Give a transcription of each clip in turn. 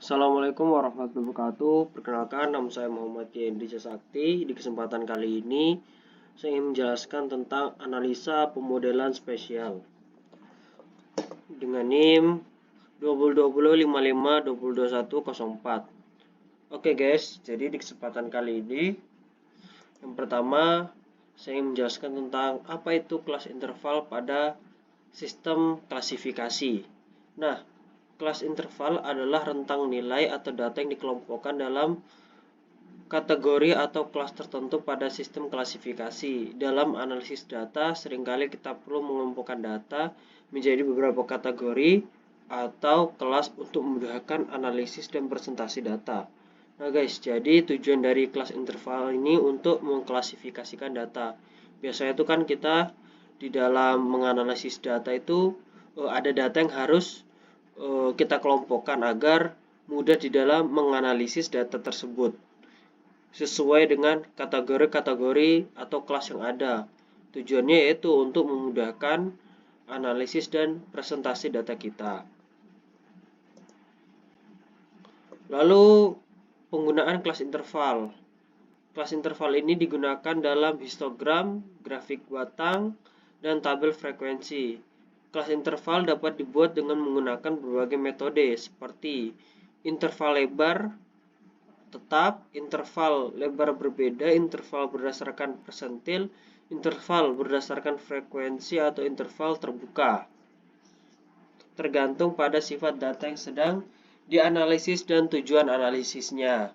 Assalamualaikum warahmatullahi wabarakatuh. Perkenalkan, nama saya Muhammad Yendri Sakti. Di kesempatan kali ini, saya ingin menjelaskan tentang analisa pemodelan spesial dengan NIM 2020-55-2021-04. Oke guys, jadi di kesempatan kali ini, yang pertama, saya ingin menjelaskan tentang apa itu kelas interval pada sistem klasifikasi. Nah, kelas interval adalah rentang nilai atau data yang dikelompokkan dalam kategori atau kelas tertentu pada sistem klasifikasi. Dalam analisis data, seringkali kita perlu mengelompokkan data menjadi beberapa kategori atau kelas untuk memudahkan analisis dan presentasi data. Nah guys, jadi tujuan dari kelas interval ini untuk mengklasifikasikan data. Biasanya itu kan kita di dalam menganalisis data itu ada data yang harus kita kelompokkan agar mudah di dalam menganalisis data tersebut sesuai dengan kategori-kategori atau kelas yang ada. Tujuannya yaitu untuk memudahkan analisis dan presentasi data kita. Lalu penggunaan kelas interval. Kelas interval ini digunakan dalam histogram, grafik batang, dan tabel frekuensi. Kelas interval dapat dibuat dengan menggunakan berbagai metode seperti interval lebar tetap, interval lebar berbeda, interval berdasarkan persentil, interval berdasarkan frekuensi, atau interval terbuka. Tergantung pada sifat data yang sedang dianalisis dan tujuan analisisnya.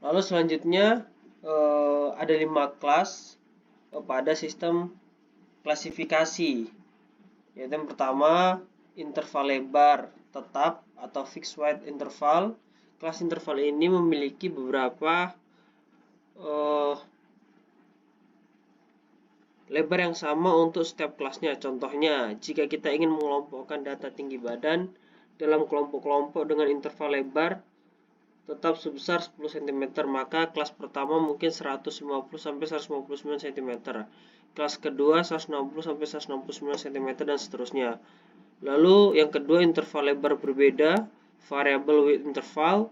Lalu selanjutnya ada 5 kelas pada sistem klasifikasi. Yaitu yang pertama, interval lebar tetap atau fixed width interval. Kelas interval ini memiliki beberapa lebar yang sama untuk setiap kelasnya. Contohnya, jika kita ingin mengelompokkan data tinggi badan dalam kelompok-kelompok dengan interval lebar tetap sebesar 10 cm, maka kelas pertama mungkin 150 sampai 159 cm. Kelas kedua 160 sampai 169 cm dan seterusnya. Lalu yang kedua, interval lebar berbeda, variable width interval.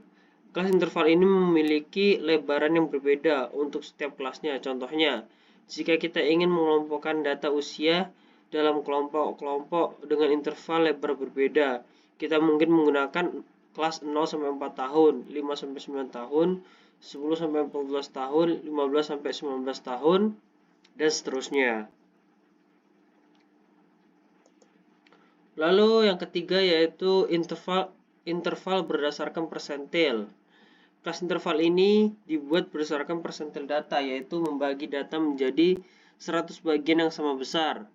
Kelas interval ini memiliki lebaran yang berbeda untuk setiap kelasnya. Contohnya, jika kita ingin mengelompokkan data usia dalam kelompok-kelompok dengan interval lebar berbeda, kita mungkin menggunakan kelas 0 sampai 4 tahun, 5 sampai 9 tahun, 10 sampai 14 tahun, 15 sampai 19 tahun, dan seterusnya. Lalu yang ketiga yaitu interval berdasarkan persentil. Kelas interval ini dibuat berdasarkan persentil data, yaitu membagi data menjadi 100 bagian yang sama besar.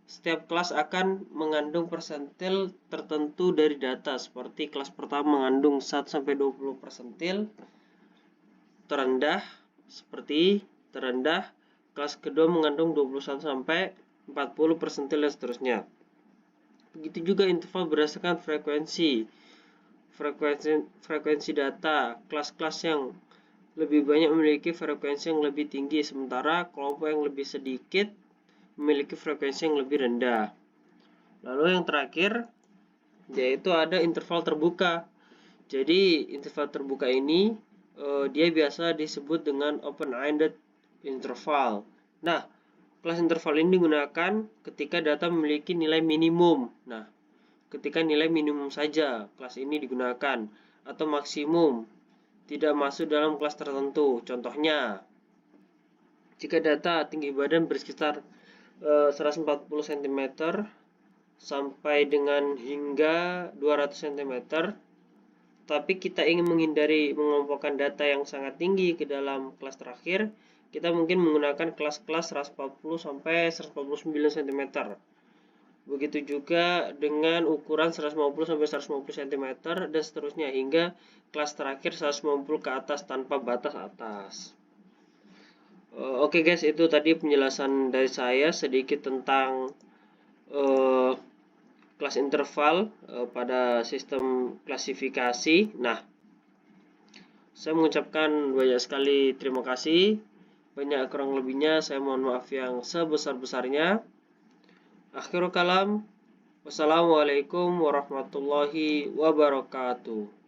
Setiap kelas akan mengandung persentil tertentu dari data, seperti kelas pertama mengandung 1-20 persentil terendah, kelas kedua mengandung 21-40 persentil dan seterusnya. Begitu juga interval berdasarkan frekuensi data. Kelas-kelas yang lebih banyak memiliki frekuensi yang lebih tinggi, sementara kelompok yang lebih sedikit memiliki frekuensi yang lebih rendah. Lalu yang terakhir yaitu ada interval terbuka. Jadi interval terbuka ini dia biasa disebut dengan open-ended interval. Nah, kelas interval ini digunakan ketika data memiliki nilai minimum. Nah, ketika nilai minimum saja kelas ini digunakan, atau maksimum tidak masuk dalam kelas tertentu. Contohnya, jika data tinggi badan bersekitar 140 cm sampai dengan hingga 200 cm, tapi kita ingin menghindari mengelompokkan data yang sangat tinggi ke dalam kelas terakhir, kita mungkin menggunakan kelas-kelas 140 sampai 149 cm. Begitu juga dengan ukuran 150 sampai 150 cm dan seterusnya hingga kelas terakhir 150 ke atas tanpa batas atas. Oke guys, itu tadi penjelasan dari saya sedikit tentang kelas interval pada sistem klasifikasi. Nah, saya mengucapkan banyak sekali terima kasih. Banyak kurang lebihnya saya mohon maaf yang sebesar-besarnya. Akhirul kalam. Wassalamualaikum warahmatullahi wabarakatuh.